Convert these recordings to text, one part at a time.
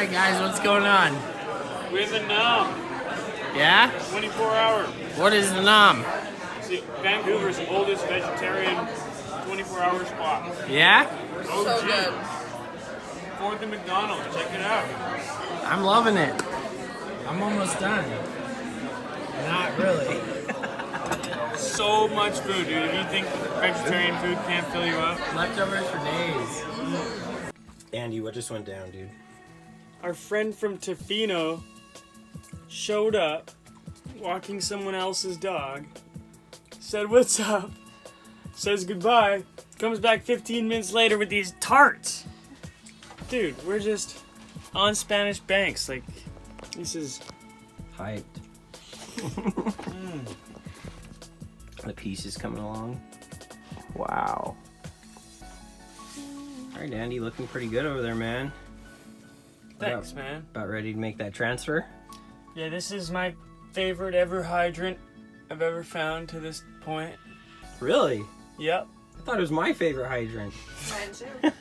Alright guys, what's going on? We have a nom. Yeah? 24 hour. What is the nom? See, Vancouver's oldest vegetarian 24-hour spot. Yeah? OG. So good. 4th and McDonald. Check it out. I'm loving it. I'm almost done. Not really. So much food, dude. If you think vegetarian food can't fill you up. Leftovers for days. Andy, what just went down, dude? Our friend from Tofino showed up walking someone else's dog, said what's up, says goodbye, comes back 15 minutes later with these tarts. Dude, we're just on Spanish Banks. Like, this is Hyped. The piece is coming along. Wow. Alright, Andy, looking pretty good over there, man. thanks, man. About ready to make that transfer? Yeah, this is my favorite ever hydrant I've ever found to this point. Really? Yep. I thought it was my favorite hydrant. Mine too.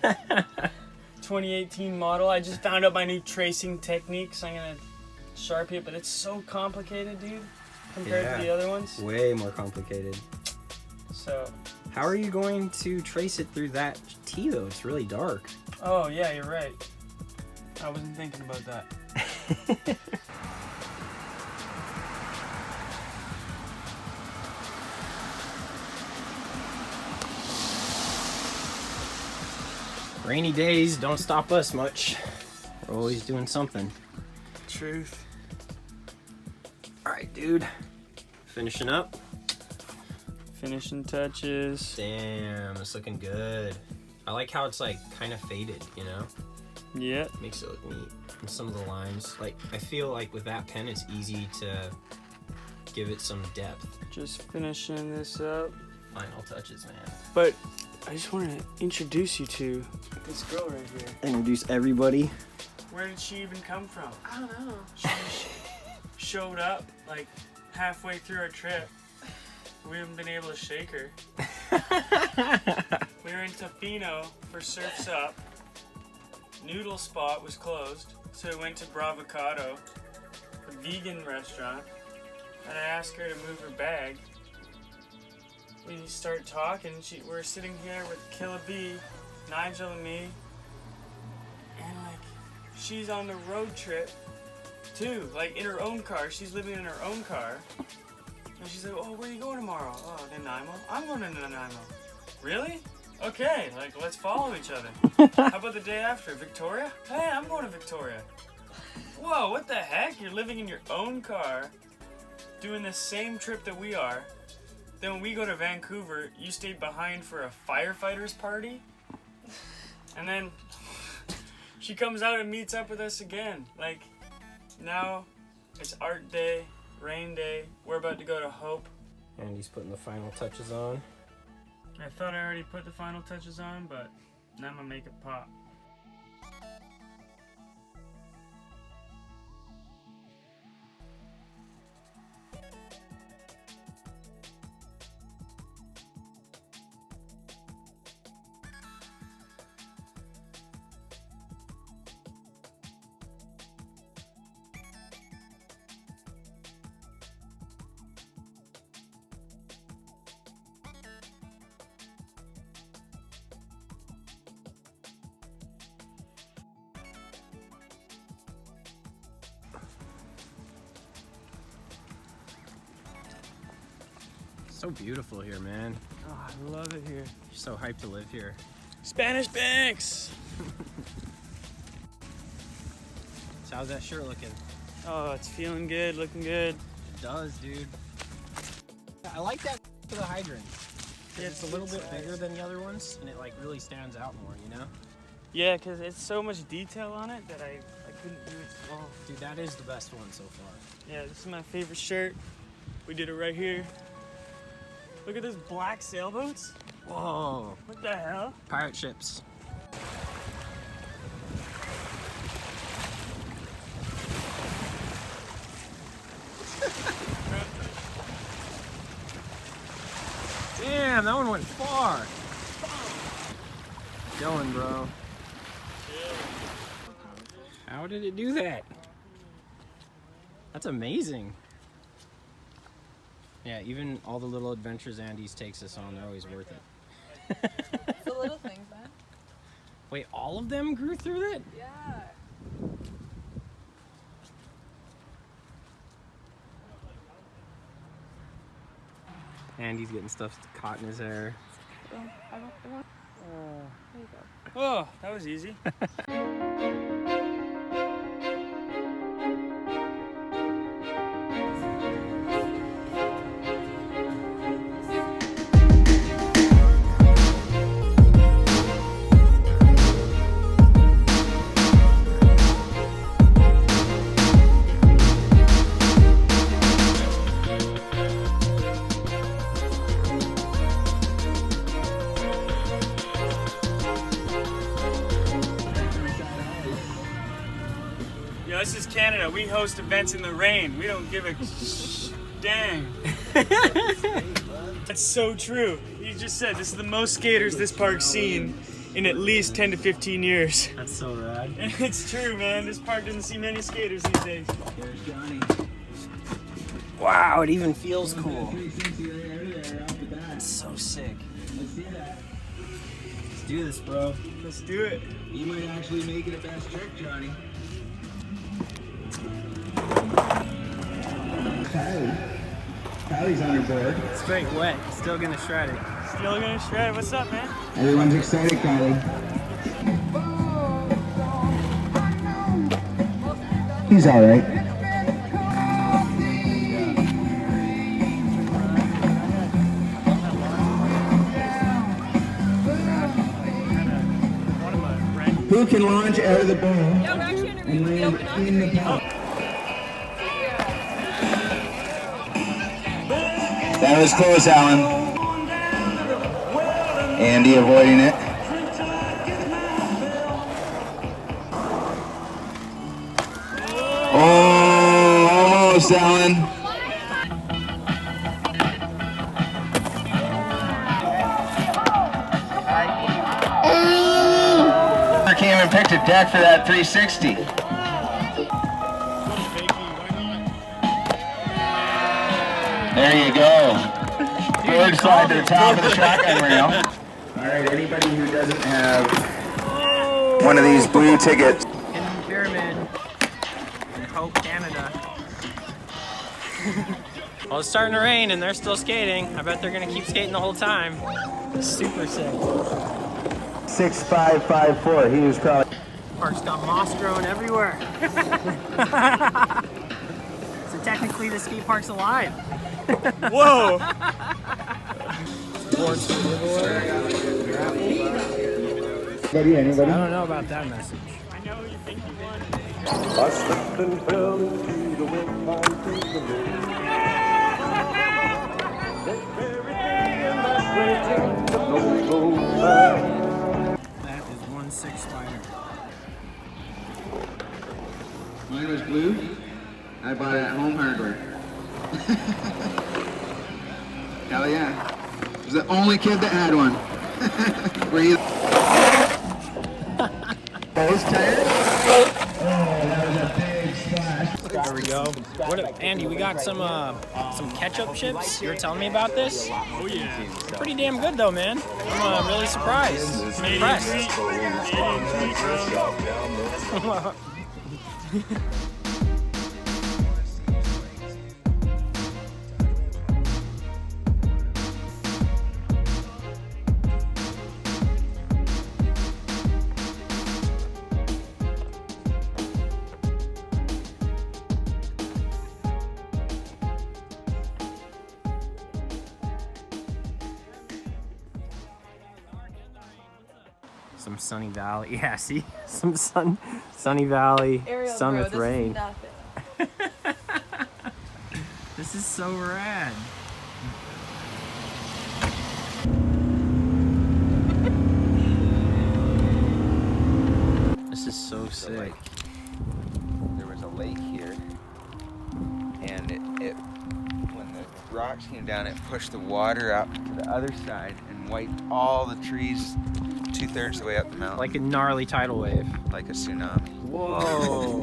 2018 model. I just found out my new tracing techniques. I'm gonna Sharpie it, but it's so complicated, dude, compared to the other ones. Way more complicated. So, How are you going to trace it through that T though? It's really dark. oh yeah, you're right. I wasn't thinking about that. Rainy days don't stop us much. We're always doing something. Truth. Alright, dude. Finishing up. Finishing touches. Damn, it's looking good. I like how it's like kind of faded, you know? Yeah. Makes it look neat. And some of the lines, like I feel like with that pen it's easy to give it some depth. Just finishing this up. Final touches, man. But I just want to introduce you to this girl right here. Introduce everybody. Where did she even come from? I don't know. She showed up like halfway through our trip. We haven't been able to shake her. We were in Tofino for Surf's Up. Noodle spot was closed, so we went to Bravocado, a vegan restaurant, and I asked her to move her bag. We start talking. We're sitting here with Killa B, Nigel, and me, and like she's on the road trip too, like in her own car. She's living in her own car, and she's like, "Oh, where are you going tomorrow?" "Oh, Nanaimo." "I'm going to Nanaimo." "Really? Okay, like let's follow each other." "How about the day after? Victoria?" "Hey, I'm going to Victoria." Whoa, what the heck? You're living in your own car, doing the same trip that we are. Then when we go to Vancouver, you stayed behind for a firefighters party? And then she comes out and meets up with us again. Like, now it's art day, rain day. We're about to go to Hope. Andy's putting the final touches on. I thought I already put the final touches on, but now I'm gonna make it pop. So beautiful here, man. Oh, I love it here. You're so hyped to live here. Spanish Banks! So how's that shirt looking? Oh, it's feeling good, looking good. It does, dude. I like that for the hydrant. Yeah, It's a little bit bigger than the other ones, and it like really stands out more, you know? Yeah, because it's so much detail on it that I couldn't do it small. Dude, that is the best one so far. Yeah, this is my favorite shirt. We did it right here. Look at this black sailboats. Whoa. What the hell? Pirate ships. Damn, that one went far. Going, bro. How did it do that? That's amazing. Yeah, even all the little adventures Andy's takes us on, they're always worth it. It's the little things, man. Wait, all of them grew through that? Yeah. Andy's getting stuff caught in his hair. There you go. Oh, that was easy. Yeah, this is Canada. We host events in the rain. We don't give a dang. That's so true. You just said this is the most skaters this park's seen in at least 10 to 15 years. That's so rad. And it's true, man. This park doesn't see many skaters these days. There's Johnny. Wow, it even feels cool. It's so sick. Let's do this, bro. Let's do it. You might actually make it a best trick, Johnny. Kylie's on her board. Straight wet, still gonna shred it. Still gonna shred. What's up, man? Everyone's excited, Kylie. He's all right. Who can launch out of the bowl and land in the pot? That was close, Alan. Andy avoiding it. Oh, almost, Alan. Came and picked a deck for that 360. There you go. Board slide to the top of the shotgun rail. All right, anybody who doesn't have one of these blue tickets. In the pyramid. In Hope, Canada. Well, it's starting to rain and they're still skating. I bet they're gonna keep skating the whole time. Super sick. 6554. He was probably. Park's got moss growing everywhere. So technically the skate park's alive. Whoa! Anybody? I don't know about that message. I know you think you won. I slipped and fell into the wind pipe to the moon. That very day in that rain, the no go back. That is 1/6 spider. Mine was blue. I bought it at Home Hardware. Hell yeah. I was the only kid that had one. Were you? Those tires? Oh, that was a big splash. There we go. Andy, we got some ketchup chips. You were telling me about this? Oh yeah. Pretty damn good though, man. I'm really surprised. I'm impressed. Some Sunny Valley. Yeah, see? Some Sunny Valley, Ariel, sun bro, with this rain. is nothing. This is so rad. This is so sick. There was a lake here, and it when the rocks came down, it pushed the water up to the other side and wiped all the trees 2/3 the way up the mountain. Like a gnarly tidal wave. Like a tsunami. Whoa.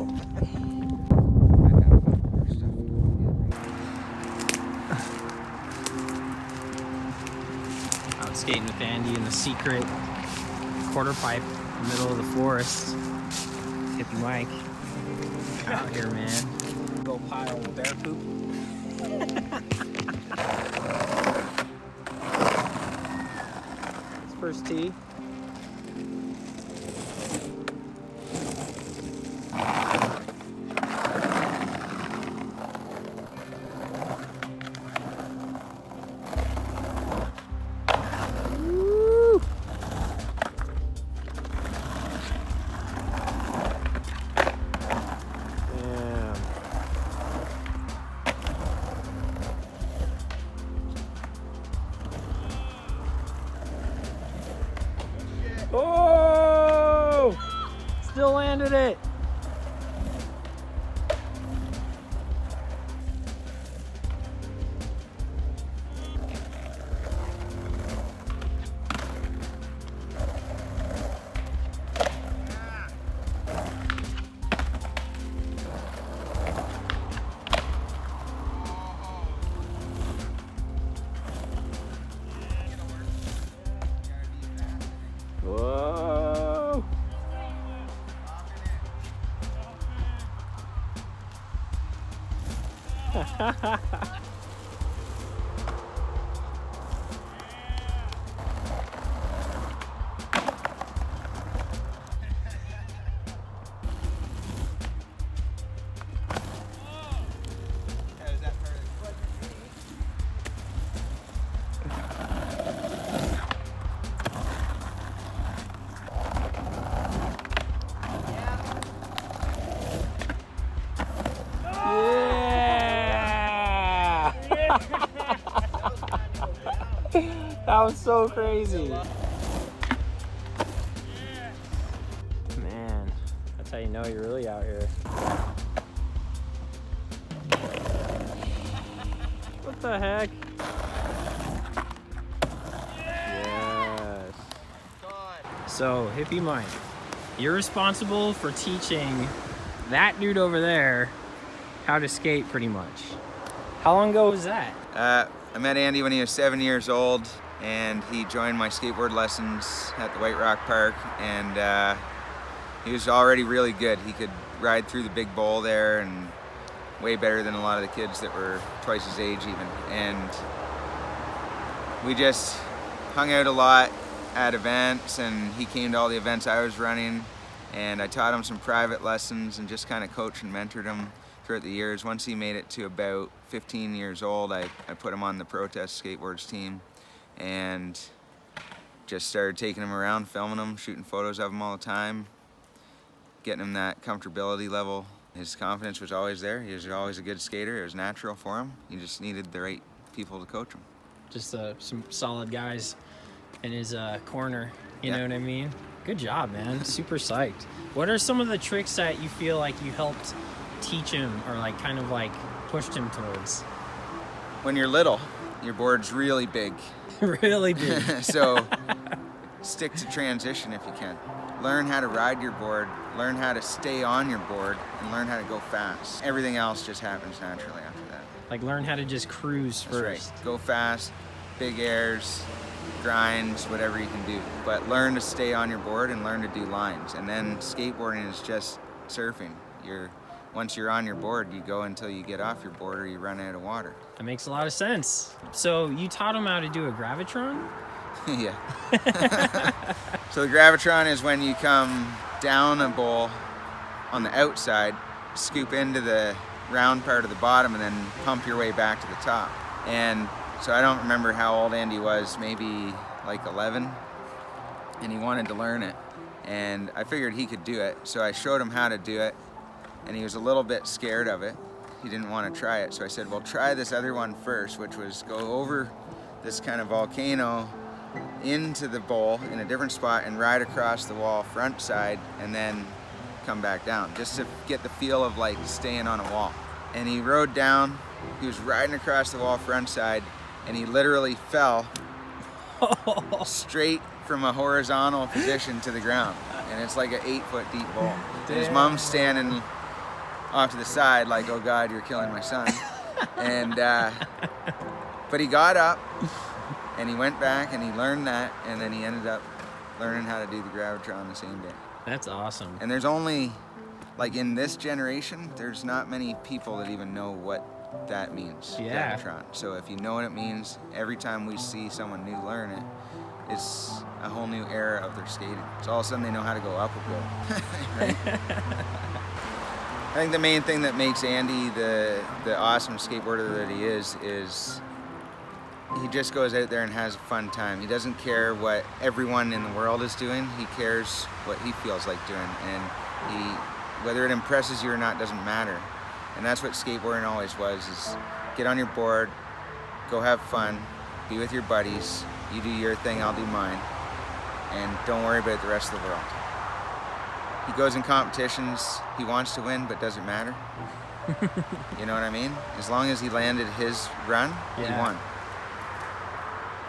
Out skating with Andy in the secret quarter pipe in the middle of the forest. Hippie Mike. Out here, man. Go pile of bear poop. It's first tee. Oh! Still landed it. Whoa! That was so crazy. Man, that's how you know you're really out here. What the heck? Yes. So, Hippie Mike, you're responsible for teaching that dude over there how to skate pretty much. How long ago was that? I met Andy when he was 7 years old, and he joined my skateboard lessons at the White Rock Park, and he was already really good. He could ride through the big bowl there, and way better than a lot of the kids that were twice his age even. And we just hung out a lot at events, and he came to all the events I was running, and I taught him some private lessons and just kind of coached and mentored him throughout the years. Once he made it to about 15 years old, I put him on the protest skateboards team and just started taking him around, filming him, shooting photos of him all the time, getting him that comfortability level. His confidence was always there. He was always a good skater. It was natural for him. He just needed the right people to coach him. Just some solid guys in his corner, you Yeah. know what I mean? Good job, man. Super psyched. What are some of the tricks that you feel like you helped teach him or like kind of like pushed him towards? When you're little, your board's really big. Really big. So stick to transition if you can. Learn how to ride your board, learn how to stay on your board, and learn how to go fast. Everything else just happens naturally after that. Like learn how to just cruise That's first. right. Go fast, big airs, grinds, whatever you can do. But learn to stay on your board and learn to do lines. And then skateboarding is just surfing. Once you're on your board, you go until you get off your board or you run out of water. That makes a lot of sense. So you taught him how to do a gravitron? Yeah. So the gravitron is when you come down a bowl on the outside, scoop into the round part of the bottom, and then pump your way back to the top. And so I don't remember how old Andy was, maybe like 11, and he wanted to learn it. And I figured he could do it, so I showed him how to do it, and he was a little bit scared of it. He didn't want to try it, so I said, well, try this other one first, which was go over this kind of volcano into the bowl in a different spot and ride across the wall front side and then come back down, just to get the feel of like staying on a wall. And he rode down, he was riding across the wall front side, and he literally fell straight from a horizontal position to the ground. And it's like an 8-foot deep bowl. And his mom's standing off to the side like, oh God, you're killing my son. And, but he got up and he went back and he learned that, and then he ended up learning how to do the Gravitron the same day. That's awesome. And there's only, like in this generation, there's not many people that even know what that means, Gravitron. So if you know what it means, every time we see someone new learn it, it's a whole new era of their skating. So all of a sudden they know how to go up a bit. Right? I think the main thing that makes Andy the awesome skateboarder that he is he just goes out there and has a fun time. He doesn't care what everyone in the world is doing. He cares what he feels like doing, and whether it impresses you or not doesn't matter. And that's what skateboarding always was, is get on your board, go have fun, be with your buddies, you do your thing, I'll do mine, and don't worry about the rest of the world. He goes in competitions, he wants to win, but doesn't matter. You know what I mean? As long as he landed his run, he won.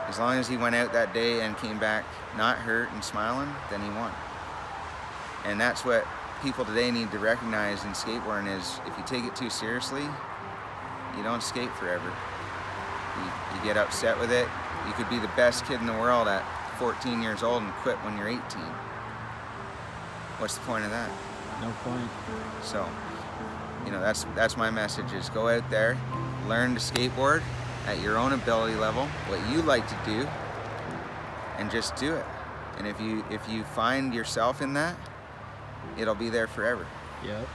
As long as he went out that day and came back not hurt and smiling, then he won. And that's what people today need to recognize in skateboarding, is if you take it too seriously, you don't skate forever. You get upset with it. You could be the best kid in the world at 14 years old and quit when you're 18. What's the point of that? No point. So, you know, that's my message, is go out there, learn to skateboard at your own ability level, what you like to do, and just do it. And if you find yourself in that, it'll be there forever. Yep.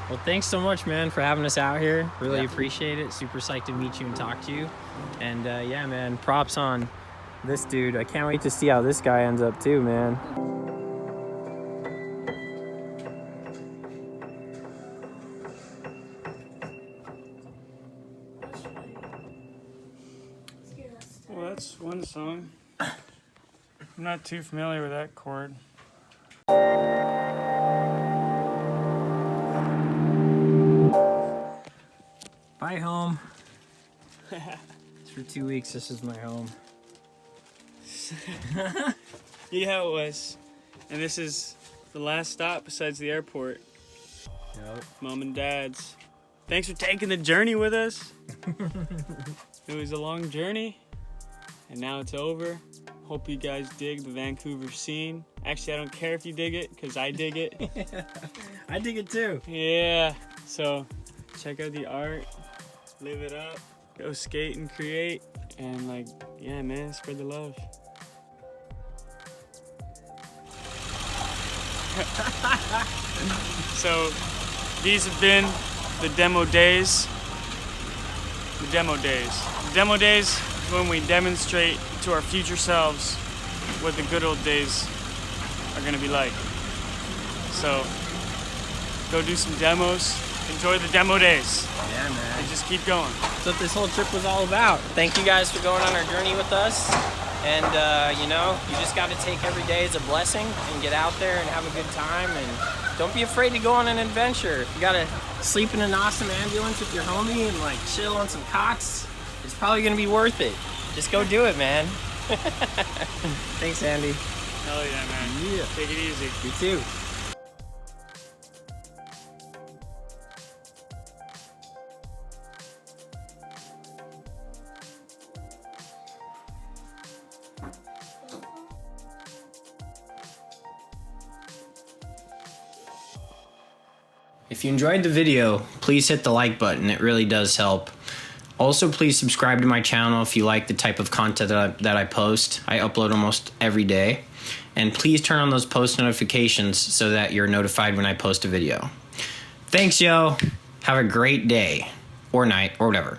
Well, thanks so much, man, for having us out here. Really appreciate it. Super psyched to meet you and talk to you. And yeah, man, props on this dude. I can't wait to see how this guy ends up too, man. Well, that's one song. I'm not too familiar with that chord. Bye, home. For 2 weeks, this is my home. Yeah, it was. And this is the last stop besides the airport. Yep. Mom and Dad's. Thanks for taking the journey with us. It was a long journey, and now it's over. Hope you guys dig the Vancouver scene. Actually, I don't care if you dig it, because I dig it. I dig it too. Yeah, so check out the art, live it up, go skate and create, and like, yeah, man, spread the love. So these have been the demo days. The demo days. The demo days is when we demonstrate to our future selves what the good old days are gonna be like. So go do some demos, enjoy the demo days. Yeah, man. And just keep going. That's what this whole trip was all about. Thank you guys for going on our journey with us. And you know, you just got to take every day as a blessing and get out there and have a good time. And don't be afraid to go on an adventure. If you got to sleep in an awesome ambulance with your homie and like chill on some cots, it's probably going to be worth it. Just go do it, man. Thanks, Andy. Hell yeah, man. Yeah. Take it easy. You too. If you enjoyed the video, please hit the like button. It really does help. Also, please subscribe to my channel if you like the type of content that I post. I upload almost every day. And please turn on those post notifications so that you're notified when I post a video. Thanks, yo. Have a great day or night or whatever.